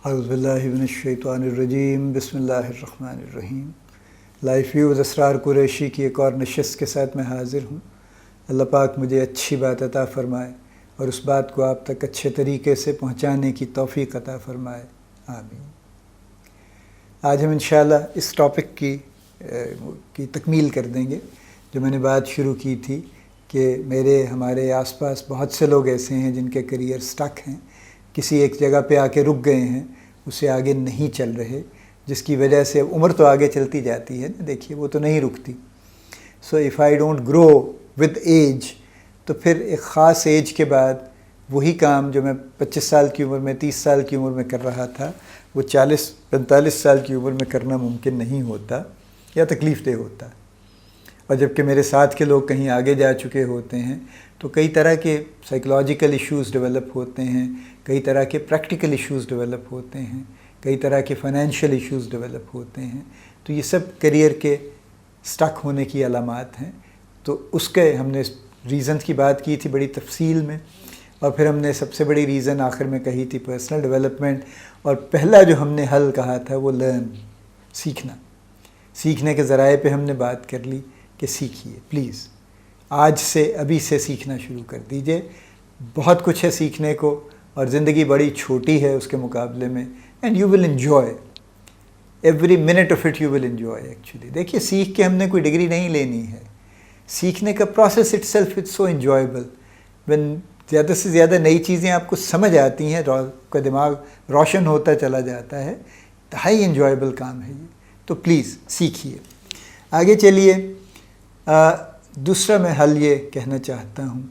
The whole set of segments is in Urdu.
اعوذ باللہ من الشیطان الرجیم، بسم اللہ الرحمن الرحیم۔ لائف ویوز اسرار قریشی کی ایک اور نشست کے ساتھ میں حاضر ہوں۔ اللہ پاک مجھے اچھی بات عطا فرمائے اور اس بات کو آپ تک اچھے طریقے سے پہنچانے کی توفیق عطا فرمائے، آمین۔ آج ہم انشاءاللہ اس ٹاپک کی تکمیل کر دیں گے جو میں نے بات شروع کی تھی کہ ہمارے آس پاس بہت سے لوگ ایسے ہیں جن کے کیریئر سٹک ہیں، کسی ایک جگہ پہ آ کے رک گئے ہیں، اسے آگے نہیں چل رہے، جس کی وجہ سے عمر تو آگے چلتی جاتی ہے نا، دیکھیے وہ تو نہیں رکتی۔ So if I don't grow with age, تو پھر ایک خاص ایج کے بعد وہی کام جو میں 25 سال کی عمر میں 30 سال کی عمر میں کر رہا تھا وہ 40-45 سال کی عمر میں کرنا ممکن نہیں ہوتا یا تکلیف دہ ہوتا۔ اور جب کہ میرے ساتھ کے لوگ کہیں آگے جا چکے ہوتے ہیں تو کئی طرح کے سائیکلوجیکل ایشوز ڈیولپ ہوتے ہیں، کئی طرح کے پریکٹیکل ایشوز ڈیولپ ہوتے ہیں، کئی طرح کے فائنینشیل ایشوز ڈیولپ ہوتے ہیں، تو یہ سب کیریئر کے سٹک ہونے کی علامات ہیں۔ تو اس کے ہم نے ریزنز کی بات کی تھی بڑی تفصیل میں، اور پھر ہم نے سب سے بڑی ریزن آخر میں کہی تھی پرسنل ڈیولپمنٹ، اور پہلا جو ہم نے حل کہا تھا وہ سیکھنے کے ذرائع پہ ہم نے بات کر لی کہ سیکھیے پلیز، آج سے ابھی سے سیکھنا شروع کر دیجئے۔ بہت کچھ ہے سیکھنے کو، اور زندگی بڑی چھوٹی ہے اس کے مقابلے میں، and you will enjoy every minute of it, you will enjoy actually. دیکھیے سیکھ کے ہم نے کوئی ڈگری نہیں لینی ہے، سیکھنے کا process itself it's so enjoyable. When زیادہ سے زیادہ نئی چیزیں آپ کو سمجھ آتی ہیں، آپ کا دماغ روشن ہوتا چلا جاتا ہے، ہائی انجوائیبل کام ہے یہ، تو پلیز سیکھیے۔ آگے چلیے، دوسرا میں حل یہ کہنا چاہتا ہوں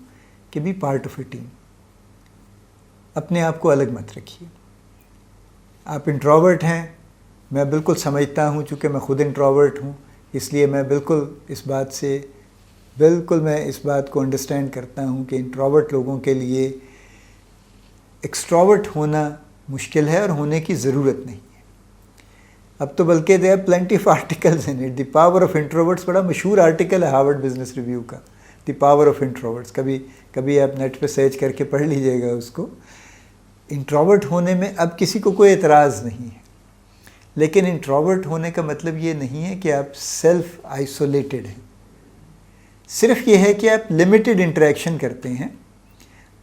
کہ be part of a team. اپنے آپ کو الگ مت رکھیے۔ آپ انٹروورٹ ہیں، میں بالکل سمجھتا ہوں، چونکہ میں خود انٹروورٹ ہوں، اس لیے میں بالکل اس بات کو انڈرسٹینڈ کرتا ہوں کہ انٹروورٹ لوگوں کے لیے ایکسٹروورٹ ہونا مشکل ہے اور ہونے کی ضرورت نہیں ہے۔ اب تو بلکہ they are plenty of articles in it. The power of introverts بڑا مشہور آرٹیکل ہے ہارورڈ بزنس ریویو کا، دی پاور آف انٹروورٹس۔ کبھی آپ نیٹ پہ سرچ کر کے پڑھ لیجئے گا اس کو۔ انٹروورٹ ہونے میں اب کسی کو کوئی اعتراض نہیں ہے، لیکن انٹروورٹ ہونے کا مطلب یہ نہیں ہے کہ آپ سیلف آئسولیٹڈ ہیں، صرف یہ ہے کہ آپ لمیٹڈ انٹریکشن کرتے ہیں،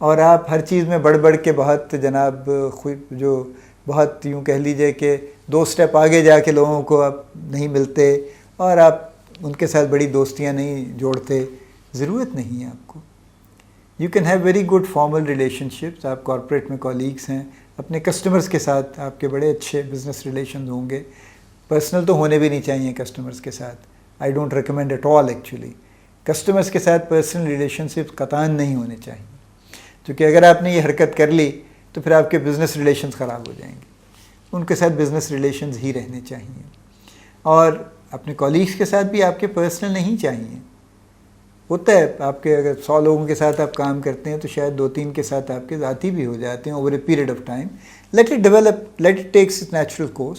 اور آپ ہر چیز میں بڑھ کے بہت بہت یوں کہہ لیجئے کہ 2 سٹیپ آگے جا کے لوگوں کو آپ نہیں ملتے، اور آپ ان کے ساتھ بڑی دوستیاں نہیں جوڑتے۔ ضرورت نہیں ہے آپ کو۔ You can have very good formal relation ships. آپ کارپوریٹ میں کولیگس ہیں، اپنے کسٹمرز کے ساتھ آپ کے بڑے اچھے بزنس ریلیشنز ہوں گے۔ پرسنل تو ہونے بھی نہیں چاہیے کسٹمرز کے ساتھ، I don't recommend at all actually. Customers کے ساتھ پرسنل ریلیشن شپ قطعاً نہیں ہونے چاہیے، کیونکہ اگر آپ نے یہ حرکت کر لی تو پھر آپ کے بزنس ریلیشنز خراب ہو جائیں گے۔ ان کے ساتھ بزنس ریلیشنز ہی رہنے چاہیے، اور اپنے کولیگس کے ساتھ بھی آپ کے پرسنل نہیں چاہیے۔ ہوتا ہے آپ کے اگر 100 لوگوں کے ساتھ آپ کام کرتے ہیں تو شاید 2-3 کے ساتھ آپ کے ذاتی بھی ہو جاتے ہیں over a period of time. Let it develop, let it takes its natural course.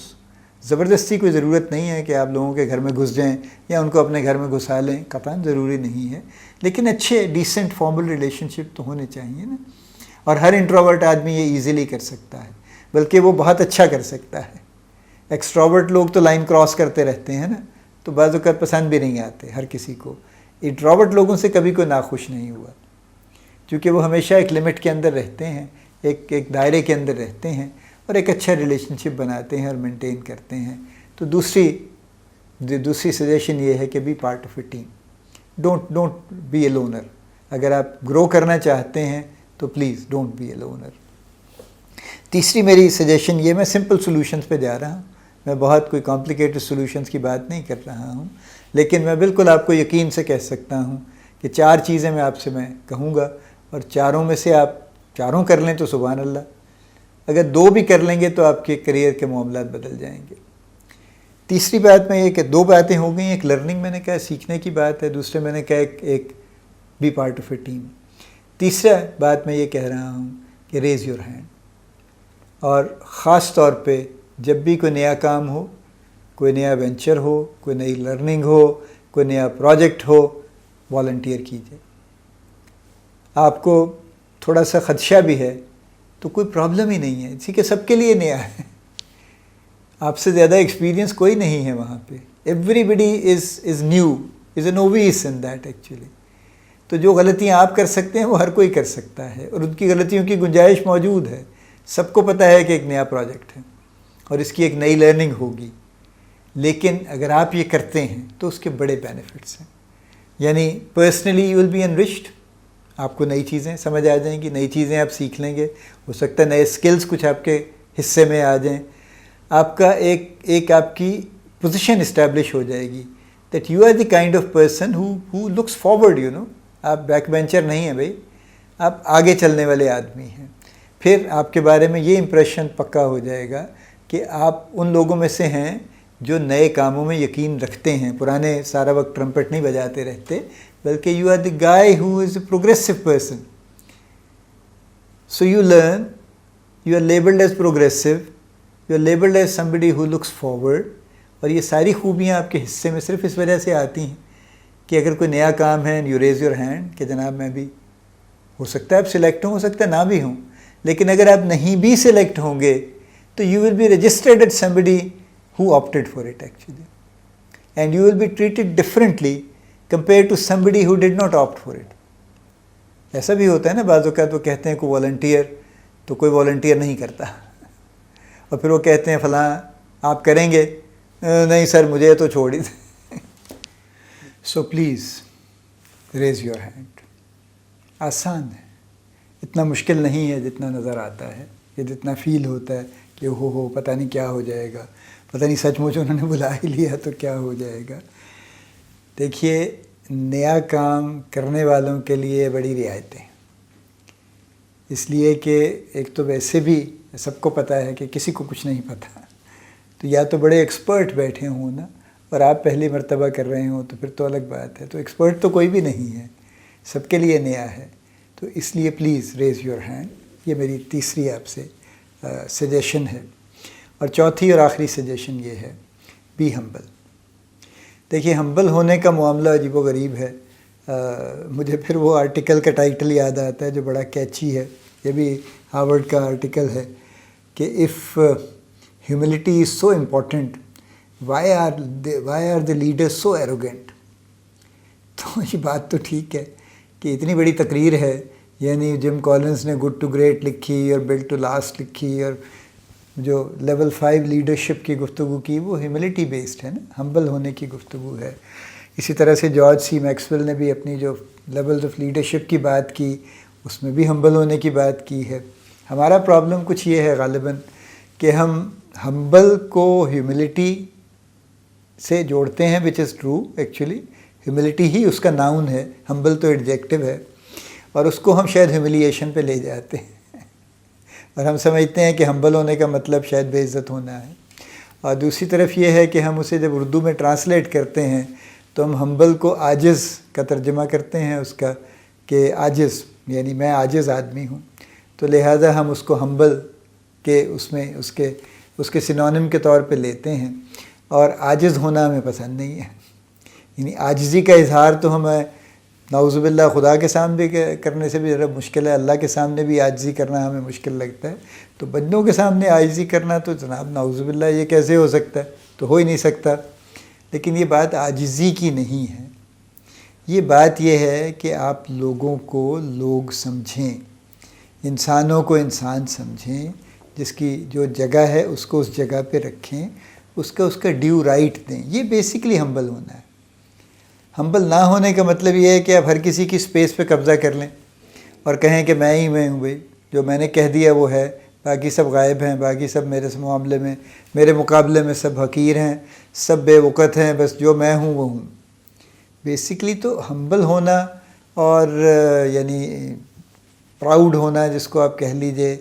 زبردستی کوئی ضرورت نہیں ہے کہ آپ لوگوں کے گھر میں گھس جائیں یا ان کو اپنے گھر میں گھسا لیں، قطعاً ضروری نہیں ہے، لیکن اچھے ڈیسنٹ فارمل ریلیشن شپ تو ہونے چاہیے نا۔ اور ہر انٹروورٹ آدمی یہ ایزیلی کر سکتا ہے، بلکہ وہ بہت اچھا کر سکتا ہے۔ ایکسٹروورٹ لوگ تو لائن کراس کرتے رہتے ہیں نا، تو بعض اوقات پسند بھی نہیں آتے ہر کسی کو۔ انٹروورٹ لوگوں سے کبھی کوئی ناخوش نہیں ہوا، کیونکہ وہ ہمیشہ ایک لمٹ کے اندر رہتے ہیں، ایک دائرے کے اندر رہتے ہیں، اور ایک اچھا ریلیشن شپ بناتے ہیں اور مینٹین کرتے ہیں۔ تو دوسری سجیشن یہ ہے کہ be part of a team, don't be a loner. اگر آپ گرو کرنا چاہتے ہیں تو please don't be a loner. تیسری میری سجیشن یہ، میں سمپل سولوشنز پہ جا رہا ہوں، میں بہت کوئی کمپلیکیٹڈ سولوشنز کی بات نہیں کر رہا ہوں، لیکن میں بالکل آپ کو یقین سے کہہ سکتا ہوں کہ 4 چیزیں میں آپ سے کہوں گا، اور 4 میں سے آپ 4 کر لیں تو سبحان اللہ، اگر 2 بھی کر لیں گے تو آپ کے کیریئر کے معاملات بدل جائیں گے۔ تیسری بات میں یہ کہ 2 باتیں ہو گئیں، ایک لرننگ میں نے کہا سیکھنے کی بات ہے، دوسرے میں نے کہا ایک be part of a team. تیسرا بات میں یہ کہہ رہا ہوں کہ ریز یور ہینڈ، اور خاص طور پہ جب بھی کوئی نیا کام ہو، کوئی نیا وینچر ہو، کوئی نئی لرننگ ہو، کوئی نیا پروجیکٹ ہو، والنٹیئر کیجیے۔ آپ کو تھوڑا سا خدشہ بھی ہے تو کوئی پرابلم ہی نہیں ہے، اسی کہ سب کے لیے نیا ہے، آپ سے زیادہ ایکسپیرینس کوئی نہیں ہے وہاں پہ. Everybody is new, is a novice in that actually. تو جو غلطیاں آپ کر سکتے ہیں وہ ہر کوئی کر سکتا ہے، اور ان کی غلطیوں کی گنجائش موجود ہے. سب کو پتہ ہے کہ ایک نیا پروجیکٹ ہے اور اس کی ایک نئی لرننگ ہوگی، لیکن اگر آپ یہ کرتے ہیں تو اس کے بڑے بینیفٹس ہیں. یعنی پرسنلی یو ول بی انرچڈ، آپ کو نئی چیزیں سمجھ آ جائیں گی، نئی چیزیں آپ سیکھ لیں گے، ہو سکتا ہے نئے اسکلز کچھ آپ کے حصے میں آ جائیں. آپ کا ایک آپ کی پوزیشن اسٹیبلش ہو جائے گی that you are the kind of person who looks forward. آپ بیک بینچر نہیں ہیں بھائی، آپ آگے چلنے والے آدمی ہیں. پھر آپ کے بارے میں یہ امپریشن پکا ہو جائے گا کہ آپ ان لوگوں میں سے ہیں جو نئے کاموں میں یقین رکھتے ہیں، پرانے سارا وقت ٹرمپٹ نہیں بجاتے رہتے، بلکہ you are the guy who is a progressive person. So you learn, you are labelled as progressive, you are labelled as somebody who looks forward. اور یہ ساری خوبیاں آپ کے حصے میں صرف اس وجہ سے آتی ہیں کہ اگر کوئی نیا کام ہے یو ریز یور ہینڈ کہ جناب میں بھی، ہو سکتا ہے آپ سلیکٹ ہوں، ہو سکتا ہے نہ بھی ہوں، لیکن اگر آپ نہیں بھی سلیکٹ ہوں گے تو you will be registered at somebody who opted for it actually, and you will be treated differently compared to somebody who did not opt for it. ایسا بھی ہوتا ہے نا بعض اوقات، وہ کہتے ہیں کوئی والنٹیئر، تو کوئی والنٹیئر نہیں کرتا، اور پھر وہ کہتے ہیں فلاں آپ کریں گے، نہیں سر مجھے تو چھوڑ ہی دیں. So please raise your hand. آسان ہے، اتنا مشکل نہیں ہے جتنا نظر آتا ہے، یہ جتنا فیل ہوتا ہے کہ ہو پتہ نہیں کیا ہو جائے گا، پتہ نہیں سچ مچ انہوں نے بلا ہی لیا تو کیا ہو جائے گا. دیکھیے نیا کام کرنے والوں کے لیے بڑی رعایتیں، اس لیے کہ ایک تو ویسے بھی سب کو پتہ ہے کہ کسی کو کچھ نہیں پتہ، تو یا تو بڑے ایکسپرٹ بیٹھے ہوں نا، اور آپ پہلی مرتبہ کر رہے ہوں تو پھر تو الگ بات ہے. تو ایکسپرٹ تو کوئی بھی نہیں ہے، سب کے لیے نیا ہے. تو اس لیے پلیز ریز یور ہینڈ. یہ میری تیسری آپ سے سجیشن ہے. اور چوتھی اور آخری سجیشن یہ ہے، بی ہمبل. دیکھیے ہمبل ہونے کا معاملہ عجیب و غریب ہے. مجھے پھر وہ آرٹیکل کا ٹائٹل یاد آتا ہے جو بڑا کیچی ہے، یہ بھی ہارورڈ کا آرٹیکل ہے کہ if humility is so important why are the leader so arrogant. تو یہ بات تو ٹھیک ہے کہ اتنی بڑی تقریر ہے، یعنی جم کالنز نے گڈ ٹو گریٹ لکھی اور بلڈ ٹو لاسٹ لکھی، اور جو لیول 5 لیڈرشپ کی گفتگو کی وہ ہیوملٹی بیسڈ ہے نا، ہمبل ہونے کی گفتگو ہے. اسی طرح سے جارج سی میکسویل نے بھی اپنی جو لیولز آف لیڈرشپ کی بات کی اس میں بھی ہمبل ہونے کی بات کی ہے. ہمارا پرابلم کچھ یہ ہے غالباً کہ ہم ہمبل کو ہیوملٹی سے جوڑتے ہیں، وچ از ٹرو ایکچولی. ہیوملٹی ہی اس کا ناؤن ہے، ہمبل تو ایڈجیکٹو ہے، اور اس کو ہم شاید ہیوملیشن پہ لے جاتے ہیں، اور ہم سمجھتے ہیں کہ ہمبل ہونے کا مطلب شاید بے عزت ہونا ہے. اور دوسری طرف یہ ہے کہ ہم اسے جب اردو میں ٹرانسلیٹ کرتے ہیں تو ہم ہمبل کو عاجز کا ترجمہ کرتے ہیں اس کا، کہ عاجز یعنی میں عاجز آدمی ہوں، تو لہٰذا ہم اس کو ہمبل کے اس کے سینونیم کے طور پہ لیتے ہیں، اور عاجز ہونا ہمیں پسند نہیں ہے. یعنی عاجزی کا اظہار تو ہمیں نعوذ باللہ خدا کے سامنے کرنے سے بھی ذرا مشکل ہے، اللہ کے سامنے بھی عاجزی کرنا ہمیں مشکل لگتا ہے، تو بندوں کے سامنے عاجزی کرنا تو جناب نعوذ باللہ یہ کیسے ہو سکتا ہے، تو ہو ہی نہیں سکتا. لیکن یہ بات عاجزی کی نہیں ہے، یہ بات یہ ہے کہ آپ لوگوں کو لوگ سمجھیں، انسانوں کو انسان سمجھیں، جس کی جو جگہ ہے اس کو اس جگہ پہ رکھیں، اس کا ڈیو رائٹ دیں. یہ بیسیکلی ہمبل ہونا ہے. ہمبل نہ ہونے کا مطلب یہ ہے کہ آپ ہر کسی کی سپیس پہ قبضہ کر لیں اور کہیں کہ میں ہوں بھائی، جو میں نے کہہ دیا وہ ہے، باقی سب غائب ہیں، باقی سب میرے معاملے میں میرے مقابلے میں سب حقیر ہیں، سب بے وقت ہیں، بس جو میں ہوں وہ ہوں. بیسیکلی تو ہمبل ہونا اور یعنی پراؤڈ ہونا جس کو آپ کہہ لیجئے،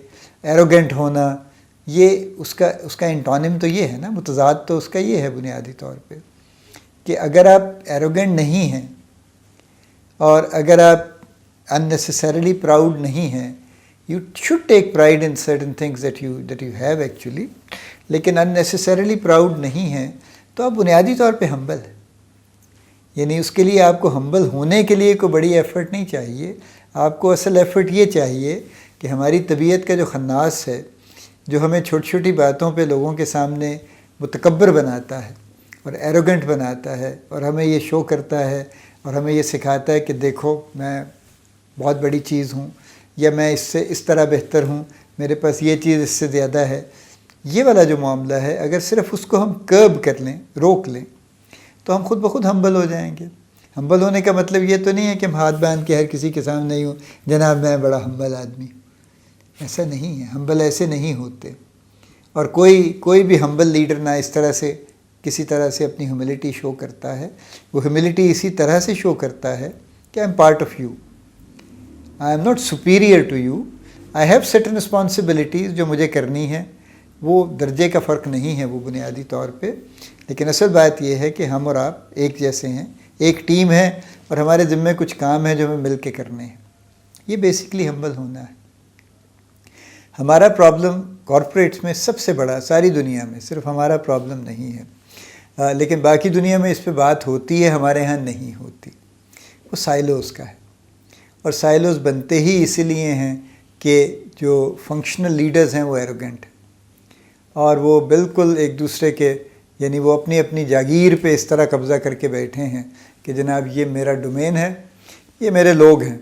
ایروگینٹ ہونا، یہ اس کا انٹونیم تو یہ ہے نا، متضاد تو اس کا یہ ہے بنیادی طور پہ کہ اگر آپ ایروگینٹ نہیں ہیں اور اگر آپ unnecessarily پراؤڈ نہیں ہیں، you should take pride in certain things that you have actually، لیکن unnecessarily پراؤڈ نہیں ہیں تو آپ بنیادی طور پہ ہمبل ہیں. یعنی اس کے لیے آپ کو ہمبل ہونے کے لیے کوئی بڑی ایفرٹ نہیں چاہیے. آپ کو اصل ایفرٹ یہ چاہیے کہ ہماری طبیعت کا جو خناس ہے، جو ہمیں چھوٹی چھوٹی باتوں پہ لوگوں کے سامنے متکبر بناتا ہے اور ایروگنٹ بناتا ہے، اور ہمیں یہ شو کرتا ہے اور ہمیں یہ سکھاتا ہے کہ دیکھو میں بہت بڑی چیز ہوں، یا میں اس سے اس طرح بہتر ہوں، میرے پاس یہ چیز اس سے زیادہ ہے. یہ والا جو معاملہ ہے، اگر صرف اس کو ہم کرب کر لیں، روک لیں، تو ہم خود بخود ہمبل ہو جائیں گے. ہمبل ہونے کا مطلب یہ تو نہیں ہے کہ ہم ہاتھ باندھ کے ہر کسی کے سامنے نہیں ہوں جناب میں بڑا ہمبل آدمی ہوں. ایسا نہیں ہے، ہمبل ایسے نہیں ہوتے. اور کوئی بھی ہمبل لیڈر نہ اس طرح سے کسی طرح سے اپنی ہیوملٹی شو کرتا ہے. وہ ہیوملٹی اسی طرح سے شو کرتا ہے کہ I am part of you, I am not superior to you, I have certain responsibilities جو مجھے کرنی ہے. وہ درجے کا فرق نہیں ہے وہ بنیادی طور پہ، لیکن اصل بات یہ ہے کہ ہم اور آپ ایک جیسے ہیں، ایک ٹیم ہے، اور ہمارے ذمے کچھ کام ہیں جو ہمیں مل کے کرنے ہیں. یہ بیسکلی ہمبل ہونا ہے. ہمارا پرابلم کارپوریٹس میں سب سے بڑا، ساری دنیا میں صرف ہمارا پرابلم نہیں ہے، لیکن باقی دنیا میں اس پہ بات ہوتی ہے، ہمارے ہاں نہیں ہوتی. وہ سائلوز کا ہے، اور سائلوز بنتے ہی اسی لیے ہیں کہ جو فنکشنل لیڈرز ہیں وہ ایروگنٹ ہیں، اور وہ بالکل ایک دوسرے کے، یعنی وہ اپنی اپنی جاگیر پہ اس طرح قبضہ کر کے بیٹھے ہیں کہ جناب یہ میرا ڈومین ہے، یہ میرے لوگ ہیں،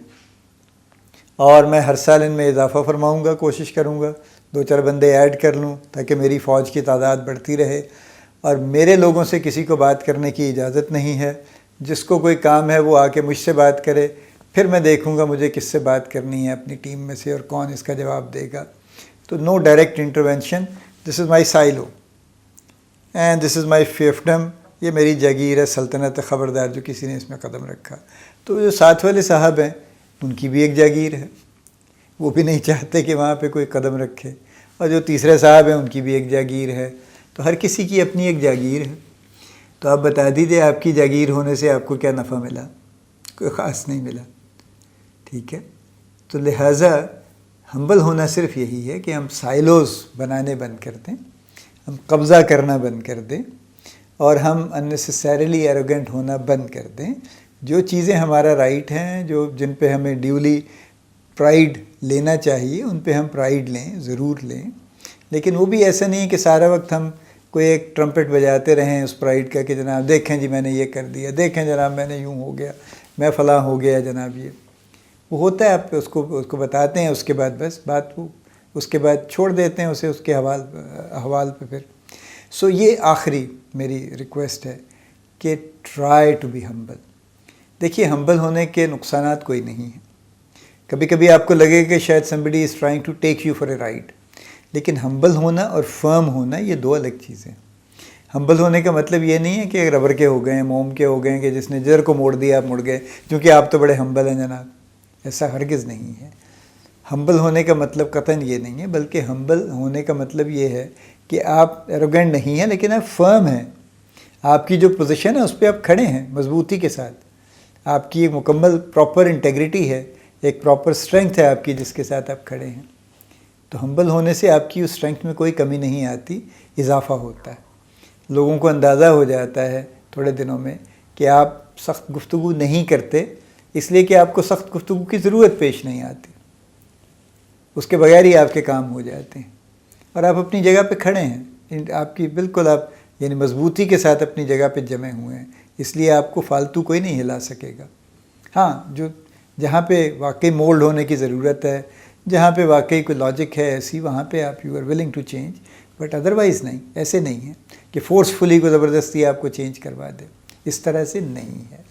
اور میں ہر سال ان میں اضافہ فرماؤں گا، کوشش کروں گا 2-4 بندے ایڈ کر لوں تاکہ میری فوج کی تعداد بڑھتی رہے، اور میرے لوگوں سے کسی کو بات کرنے کی اجازت نہیں ہے. جس کو کوئی کام ہے وہ آ کے مجھ سے بات کرے، پھر میں دیکھوں گا مجھے کس سے بات کرنی ہے اپنی ٹیم میں سے اور کون اس کا جواب دے گا. تو no direct intervention, this is my silo and this is my fiefdom. یہ میری جاگیر ہے، سلطنت، خبردار جو کسی نے اس میں قدم رکھا. تو جو ساتھ والے صاحب ہیں ان کی بھی ایک جاگیر ہے، وہ بھی نہیں چاہتے کہ وہاں پہ کوئی قدم رکھے، اور جو تیسرے صاحب ہیں ان کی بھی ایک جاگیر ہے. تو ہر کسی کی اپنی ایک جاگیر ہے. تو آپ بتا دیجیے آپ کی جاگیر ہونے سے آپ کو کیا نفع ملا؟ کوئی خاص نہیں ملا. ٹھیک ہے، تو لہٰذا ہمبل ہونا صرف یہی ہے کہ ہم سائلوز بنانے بند کر دیں، ہم قبضہ کرنا بند کر دیں، اور ہم اننیسیسریلی ایروگنٹ ہونا بند کر دیں. جو چیزیں ہمارا رائٹ ہیں، جن پہ ہمیں ڈیولی پرائیڈ لینا چاہیے، ان پہ ہم پرائیڈ لیں، ضرور لیں. لیکن وہ بھی ایسا نہیں ہے کہ سارا وقت ہم کوئی ایک ٹرمپٹ بجاتے رہیں اس پرائیڈ کا کہ جناب دیکھیں جی میں نے یہ کر دیا، دیکھیں جناب میں نے یوں ہو گیا، میں فلاں ہو گیا جناب. یہ وہ ہوتا ہے، آپ اس کو بتاتے ہیں، اس کے بعد بس بات وہ اس کے بعد چھوڑ دیتے ہیں اسے اس کے احوال پہ پھر. سو یہ آخری میری ریکویسٹ ہے کہ ٹرائی ٹو بی ہمبل. دیکھیے ہمبل ہونے کے نقصانات کوئی نہیں ہیں. کبھی کبھی آپ کو لگے کہ شاید somebody is trying to take you for a ride، لیکن ہمبل ہونا اور فرم ہونا یہ دو الگ چیزیں ہیں. ہمبل ہونے کا مطلب یہ نہیں ہے کہ ربر کے ہو گئے ہیں، موم کے ہو گئے ہیں، کہ جس نے جدھر کو موڑ دیا آپ مڑ گئے کیونکہ آپ تو بڑے ہمبل ہیں جناب. ایسا ہرگز نہیں ہے. ہمبل ہونے کا مطلب قطعاً یہ نہیں ہے، بلکہ ہمبل ہونے کا مطلب یہ ہے کہ آپ ایروگنٹ نہیں ہیں لیکن آپ فرم ہیں. آپ کی جو پوزیشن ہے اس پہ آپ کھڑے ہیں مضبوطی کے ساتھ. آپ کی ایک مکمل پراپر انٹیگریٹی ہے، ایک پراپر اسٹرینگتھ ہے آپ کی جس کے ساتھ آپ کھڑے ہیں. تو ہمبل ہونے سے آپ کی اس اسٹرینگتھ میں کوئی کمی نہیں آتی، اضافہ ہوتا ہے. لوگوں کو اندازہ ہو جاتا ہے تھوڑے دنوں میں کہ آپ سخت گفتگو نہیں کرتے اس لیے کہ آپ کو سخت گفتگو کی ضرورت پیش نہیں آتی، اس کے بغیر ہی آپ کے کام ہو جاتے ہیں، اور آپ اپنی جگہ پہ کھڑے ہیں. آپ کی بالکل آپ یعنی مضبوطی کے ساتھ اپنی جگہ پہ جمے ہوئے ہیں، اس لیے آپ کو فالتو کوئی نہیں ہلا سکے گا. ہاں جہاں پہ واقعی مولڈ ہونے کی ضرورت ہے، جہاں پہ واقعی کوئی لاجک ہے ایسی، وہاں پہ آپ you are willing to change, but otherwise نہیں. ایسے نہیں ہے کہ فورسفلی کو زبردستی آپ کو چینج کروا دے، اس طرح سے نہیں ہے.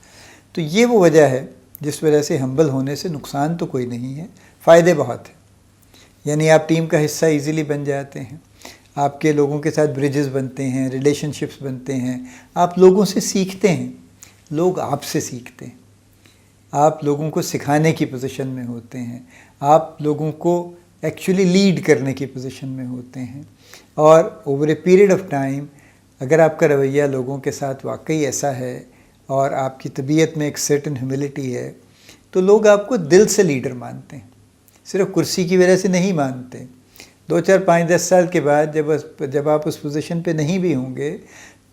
تو یہ وہ وجہ ہے جس وجہ سے ہمبل ہونے سے نقصان تو کوئی نہیں ہے، فائدے بہت ہیں. یعنی آپ ٹیم کا حصہ ایزیلی بن جاتے ہیں، آپ کے لوگوں کے ساتھ بریجز بنتے ہیں، ریلیشن شپس بنتے ہیں، آپ لوگوں سے سیکھتے ہیں، لوگ آپ سے سیکھتے ہیں، آپ لوگوں کو سکھانے کی پوزیشن میں ہوتے ہیں، آپ لوگوں کو ایکچولی لیڈ کرنے کی پوزیشن میں ہوتے ہیں. اور over a period of time اگر آپ کا رویہ لوگوں کے ساتھ واقعی ایسا ہے اور آپ کی طبیعت میں ایک سرٹن ہیوملٹی ہے تو لوگ آپ کو دل سے لیڈر مانتے ہیں، صرف کرسی کی وجہ سے نہیں مانتے. 2 4 5 10 سال کے بعد جب آپ اس پوزیشن پہ نہیں بھی ہوں گے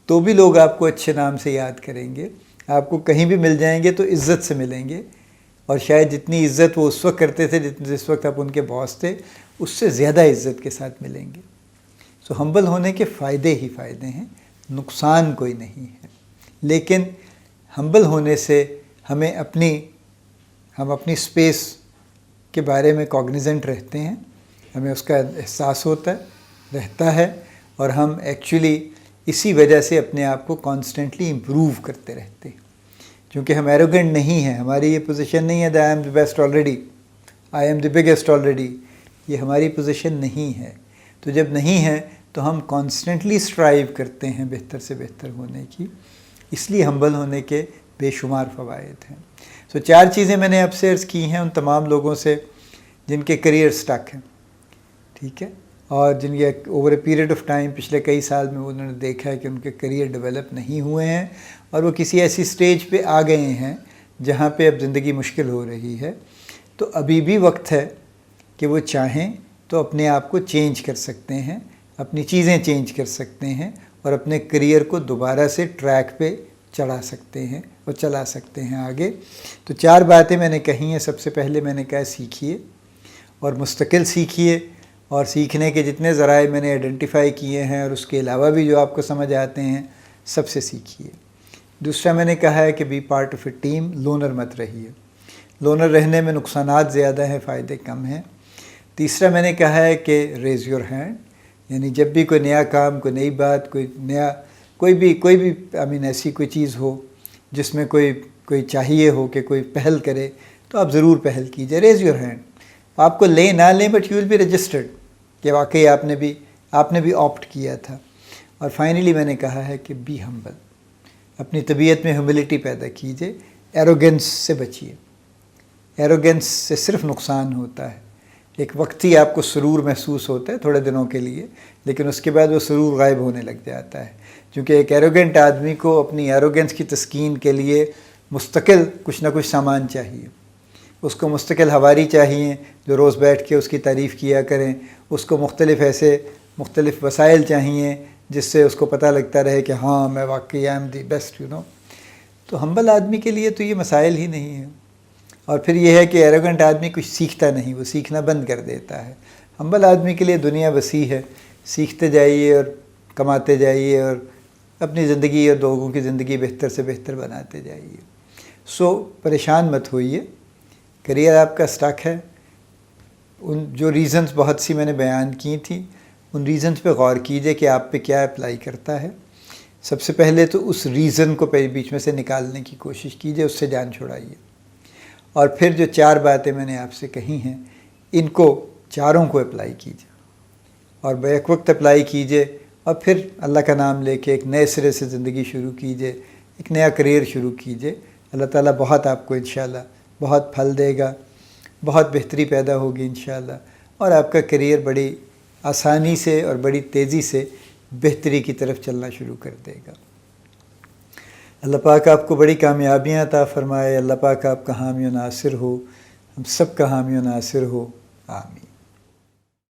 تو بھی لوگ آپ کو اچھے نام سے یاد کریں گے. آپ کو کہیں بھی مل جائیں گے تو عزت سے ملیں گے، اور شاید جتنی عزت وہ اس وقت کرتے تھے جس وقت آپ ان کے باس تھے، اس سے زیادہ عزت کے ساتھ ملیں گے. سو ہمبل ہونے کے فائدے ہی فائدے ہیں، نقصان کوئی نہیں ہے. لیکن ہمبل ہونے سے ہم اپنی اسپیس کے بارے میں کوگنیزنٹ رہتے ہیں، ہمیں اس کا احساس رہتا ہے، اور ہم ایکچولی اسی وجہ سے اپنے آپ کو کانسٹنٹلی امپروو کرتے رہتے ہیں. چونکہ ہم ایروگنٹ نہیں ہیں، ہماری یہ پوزیشن نہیں ہے I am the best already, I am the biggest already, یہ ہماری پوزیشن نہیں ہے. تو جب نہیں ہے تو ہم کانسٹنٹلی اسٹرائیو کرتے ہیں بہتر سے بہتر ہونے کی. اس لیے ہمبل ہونے کے بے شمار فوائد ہیں. سو 4 چیزیں میں نے آپ سے عرض کی ہیں ان تمام لوگوں سے جن کے کریئر سٹک ہیں، ٹھیک ہے، اور جن کے over a period of time پچھلے کئی سال میں انہوں نے دیکھا ہے کہ ان کے کریئر ڈیولپ نہیں ہوئے ہیں، اور وہ کسی ایسی سٹیج پہ آ گئے ہیں جہاں پہ اب زندگی مشکل ہو رہی ہے. تو ابھی بھی وقت ہے کہ وہ چاہیں تو اپنے آپ کو چینج کر سکتے ہیں، اپنی چیزیں چینج کر سکتے ہیں، اور اپنے کریئر کو دوبارہ سے ٹریک پہ چڑھا سکتے ہیں اور چلا سکتے ہیں آگے. تو 4 باتیں میں نے کہی ہیں. سب سے پہلے میں نے کہا سیکھیے، اور مستقل سیکھیے، اور سیکھنے کے جتنے ذرائع میں نے آئیڈینٹیفائی کیے ہیں اور اس کے علاوہ بھی جو آپ کو سمجھ آتے ہیں سب سے سیکھیے. دوسرا میں نے کہا ہے کہ be part of a team, loner مت رہیے. لونر رہنے میں نقصانات زیادہ ہیں، فائدے کم ہیں. تیسرا میں نے کہا ہے کہ ریز یور ہینڈ، یعنی جب بھی کوئی نیا کام، کوئی نئی بات، کوئی بھی ایسی کوئی چیز ہو جس میں کوئی چاہیے ہو کہ کوئی پہل کرے تو آپ ضرور پہل کیجیے. Raise your hand. آپ کو لیں نہ لیں but you will be registered کہ واقعی آپ نے بھی آپٹ کیا تھا. اور فائنلی میں نے کہا ہے کہ بی ہمبل، اپنی طبیعت میں ہمبلٹی پیدا کیجیے. ایروگنس سے بچیے. ایروگنس سے صرف نقصان ہوتا ہے. ایک وقتی آپ کو سرور محسوس ہوتا ہے تھوڑے دنوں کے لیے، لیکن اس کے بعد وہ سرور غائب ہونے لگ جاتا ہے. کیونکہ ایک ایروگنٹ آدمی کو اپنی ایروگنس کی تسکین کے لیے مستقل کچھ نہ کچھ سامان چاہیے. اس کو مستقل حواری چاہیے جو روز بیٹھ کے اس کی تعریف کیا کریں. اس کو مختلف وسائل چاہیے جس سے اس کو پتہ لگتا رہے کہ ہاں میں واقعی آئی ایم دی بیسٹ تو ہمبل آدمی کے لیے تو یہ مسائل ہی نہیں ہیں. اور پھر یہ ہے کہ ایروگنٹ آدمی کچھ سیکھتا نہیں، وہ سیکھنا بند کر دیتا ہے. ہمبل آدمی کے لیے دنیا وسیع ہے، سیکھتے جائیے اور کماتے جائیے اور اپنی زندگی اور لوگوں کی زندگی بہتر سے بہتر بناتے جائیے. سو پریشان مت ہوئیے. کریئر آپ کا سٹک ہے. ان جو ریزنز بہت سی میں نے بیان کی تھیں ان ریزنز پہ غور کیجئے کہ آپ پہ کیا اپلائی کرتا ہے. سب سے پہلے تو اس ریزن کو بیچ میں سے نکالنے کی کوشش کیجئے، اس سے جان چھڑائیے. اور پھر جو 4 باتیں میں نے آپ سے کہی ہیں ان کو چاروں کو اپلائی کیجئے اور بیک وقت اپلائی کیجئے، اور پھر اللہ کا نام لے کے ایک نئے سرے سے زندگی شروع کیجئے، ایک نیا کریئر شروع کیجئے. اللہ تعالیٰ بہت آپ کو انشاءاللہ بہت پھل دے گا، بہت بہتری پیدا ہوگی انشاءاللہ، اور آپ کا کریئر بڑی آسانی سے اور بڑی تیزی سے بہتری کی طرف چلنا شروع کر دے گا. اللہ پاک آپ کو بڑی کامیابیاں عطا فرمائے. اللہ پاک آپ کا حامی و ناصر ہو، ہم سب کا حامی و ناصر ہو. آمین.